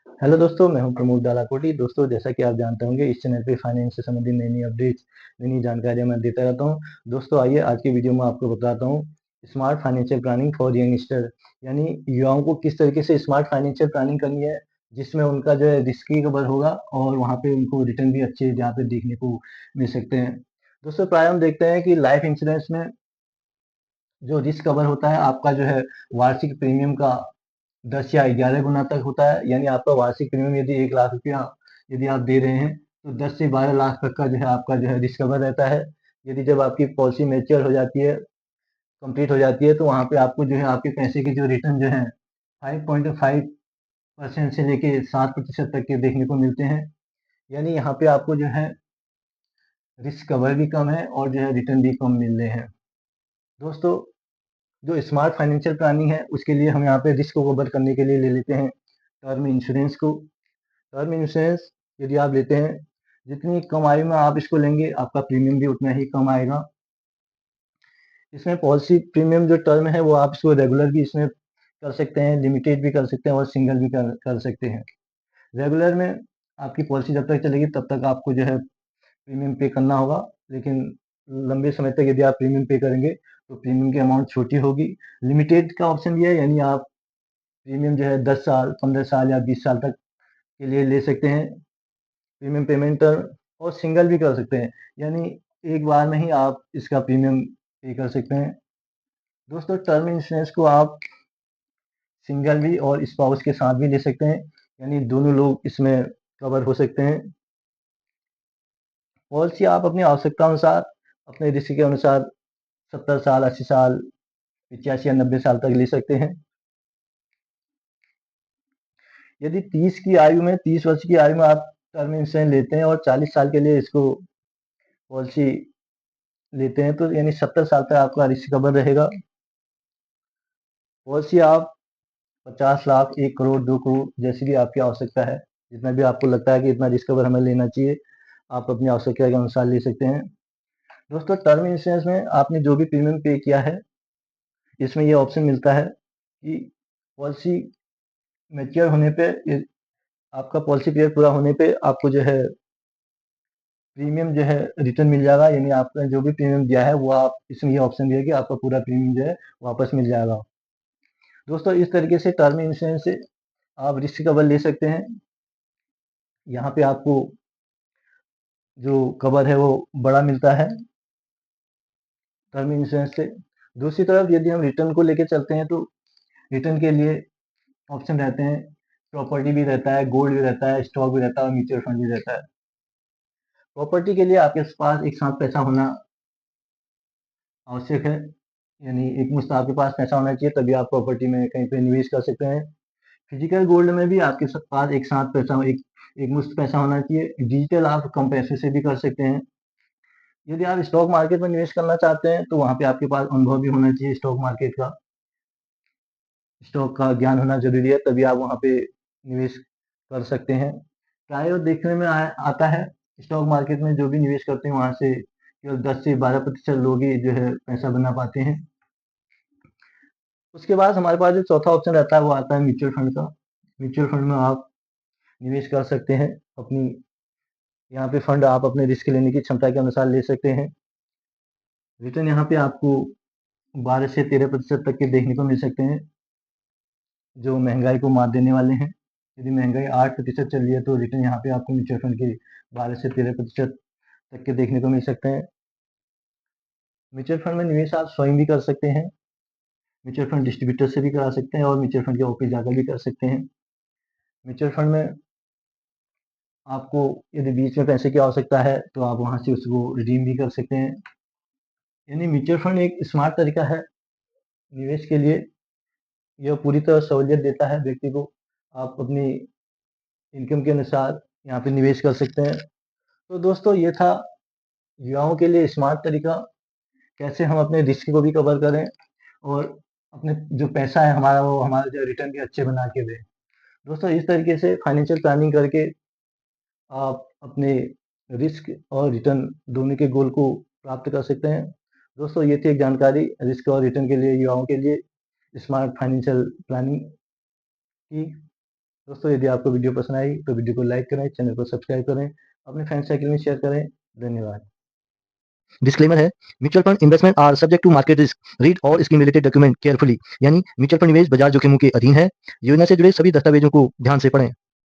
Hello दोस्तों, मैं हूं प्रमोद डालाकोटी। दोस्तों, जैसा कि आप जानते होंगे, इस चैनल पे फाइनेंस से संबंधित नई-नई अपडेट्स, नई-नई जानकारियाँ मैं देता रहता हूं। दोस्तों, आइए आज की वीडियो में आपको बताता हूं smart financial planning for youngster, यानी युवाओं को किस तरीके से स्मार्ट फाइनेंशियल प्लानिंग करनी है, जिसमें उनका जो है रिस्क ही कवर होगा और वहाँ पे उनको रिटर्न भी अच्छे जहाँ पे देखने को मिल सकते हैं। दोस्तों, प्राय हम देखते हैं कि लाइफ इंश्योरेंस में जो रिस्क कवर होता है, आपका जो है वार्षिक प्रीमियम का 10 या 11 गुना तक होता है। यानी आपका वार्षिक प्रीमियम यदि 1 लाख रुपया यदि आप दे रहे हैं, तो 10 से 12 लाख तक का जो है आपका जो है रिस्क कवर रहता है। यदि जब आपकी पॉलिसी मैच्योर हो जाती है, कंप्लीट हो जाती है, तो वहाँ पे आपको जो है आपके पैसे के जो रिटर्न जो है 5.5% से लेके 7% तक के देखने को मिलते हैं। यानी यहाँ पे आपको जो है रिस्क कवर भी कम है और जो है रिटर्न भी कम मिल रहे हैं। दोस्तों, जो स्मार्ट फाइनेंशियल प्लानिंग है, उसके लिए हम यहाँ पे रिस्क को कवर करने के लिए ले लेते हैं टर्म इंश्योरेंस को। टर्म इंश्योरेंस यदि आप लेते हैं, जितनी कम आयु में आप इसको लेंगे, आपका प्रीमियम भी उतना ही कम आएगा। इसमें पॉलिसी प्रीमियम जो टर्म है, वो आप इसको रेगुलर भी इसमें कर सकते हैं, लिमिटेड भी कर सकते हैं और सिंगल भी कर सकते हैं। रेगुलर में आपकी पॉलिसी जब तक चलेगी तब तक आपको जो है प्रीमियम पे करना होगा, लेकिन लंबे समय तक यदि आप प्रीमियम पे करेंगे तो प्रीमियम की अमाउंट छोटी होगी। लिमिटेड का ऑप्शन भी है, यानी आप प्रीमियम जो है 10 साल, 15 साल या 20 साल तक के लिए ले सकते हैं प्रीमियम पेमेंट टर्म, और सिंगल भी कर सकते हैं, यानी एक बार में ही आप इसका प्रीमियम पे कर सकते हैं। दोस्तों, टर्म इंश्योरेंस को आप सिंगल भी और स्पाउस के साथ भी ले सकते हैं, यानी दोनों लोग इसमें कवर हो सकते हैं। पॉलिसी आप अपनी आवश्यकता अनुसार, अपने रिस्क के अनुसार 70 साल, 80 साल, 85 या 90 साल तक ले सकते हैं। यदि 30 वर्ष की आयु में आप टर्म इंश्योरेंस लेते हैं और 40 साल के लिए इसको पॉलिसी लेते हैं, तो यानी 70 साल तक आपका रिस्क कवर रहेगा। पॉलिसी आप 50 लाख, 1 करोड़, 2 करोड़, जैसी भी आपकी आवश्यकता है, जितना भी आपको लगता है कि इतना रिस्क कवर हमें लेना चाहिए, आप अपनी आवश्यकता के अनुसार ले सकते हैं। दोस्तों, टर्म इंश्योरेंस में आपने जो भी प्रीमियम पे किया है, इसमें ये ऑप्शन मिलता है कि पॉलिसी मैच्योर होने पे, आपका पॉलिसी पीरियड पूरा होने पे आपको जो है प्रीमियम जो है रिटर्न मिल जाएगा। यानी आपने जो भी प्रीमियम दिया है, वो आप इसमें ये ऑप्शन दिया है कि आपका पूरा प्रीमियम जो है वापस मिल जाएगा। दोस्तों, इस तरीके से टर्म इंश्योरेंस से आप रिस्क कवर ले सकते हैं। यहाँ पे आपको जो कवर है वो बड़ा मिलता है टर्म इंश्योरेंस से। दूसरी तरफ यदि हम रिटर्न को लेके चलते हैं, तो रिटर्न के लिए ऑप्शन रहते हैं, प्रॉपर्टी भी रहता है, गोल्ड भी रहता है, स्टॉक भी रहता है और म्यूचुअल फंड भी रहता है। प्रॉपर्टी के लिए आपके पास एक साथ पैसा होना आवश्यक है, यानी एक मुश्त आपके पास पैसा होना चाहिए, तभी आप प्रॉपर्टी में कहीं पे निवेश कर सकते हैं। फिजिकल गोल्ड में भी आपके पास एक साथ पैसा, एक मुश्त पैसा होना चाहिए। डिजिटल आप कम पैसे से भी कर सकते हैं। यदि आप स्टॉक मार्केट में निवेश करना चाहते हैं, तो वहाँ पे आपके पास अनुभव भी होना चाहिए स्टॉक मार्केट का, स्टॉक का ज्ञान होना जरूरी है, तभी आप वहाँ पे निवेश कर सकते हैं। प्राय देखने में आता है, स्टॉक मार्केट में जो भी निवेश करते हैं, वहाँ से केवल 10 से 12% लोग ही जो है पैसा बना पाते हैं। उसके बाद हमारे पास जो चौथा ऑप्शन रहता है, वो आता है म्यूचुअल फंड का। म्यूचुअल फंड में आप निवेश कर सकते हैं अपनी, यहाँ पे फंड आप अपने रिस्क लेने की क्षमता के अनुसार ले सकते हैं। रिटर्न यहाँ पे आपको 12 से 13% तक के देखने को मिल सकते हैं, जो महंगाई को मात देने वाले हैं। यदि महंगाई 8% चल रही है, तो रिटर्न यहाँ पे आपको म्यूचुअल फंड के 12 से 13% तक के देखने को मिल सकते हैं। म्यूचुअल फंड में निवेश आप स्वयं भी कर सकते हैं, म्यूचुअल फंड डिस्ट्रीब्यूटर से भी करा सकते हैं और म्यूचुअल फंड के ऑफिस जाकर भी कर सकते हैं। म्यूचुअल फंड में आपको यदि बीच में पैसे की आवश्यकता है, तो आप वहाँ से उसको रिडीम भी कर सकते हैं। यानी म्यूचुअल फंड एक स्मार्ट तरीका है निवेश के लिए। यह पूरी तरह सहूलियत देता है व्यक्ति को, आप अपनी इनकम के अनुसार यहाँ पे निवेश कर सकते हैं। तो दोस्तों, ये था युवाओं के लिए स्मार्ट तरीका, कैसे हम अपने रिस्क को भी कवर करें और अपने जो पैसा है हमारा, वो हमारा जो रिटर्न भी अच्छे बना के दें। दोस्तों, इस तरीके से फाइनेंशियल प्लानिंग करके आप अपने रिस्क और रिटर्न दोनों के गोल को प्राप्त कर सकते हैं। दोस्तों, ये थी एक जानकारी रिस्क और रिटर्न के लिए, युवाओं के लिए स्मार्ट फाइनेंशियल प्लानिंग की। दोस्तों यदि आपको वीडियो पसंद आई तो वीडियो को लाइक करें, चैनल को सब्सक्राइब करें, अपने फ्रेंड सर्कल में शेयर करें। धन्यवाद। डिस्क्लेमर है, mutual fund investment are subject to market risk, read all scheme related document carefully. यानी म्यूचुअल फंड निवेश बाजार जोखिमों के अधीन है। योजना से जुड़े सभी दस्तावेजों को ध्यान से पढ़ें।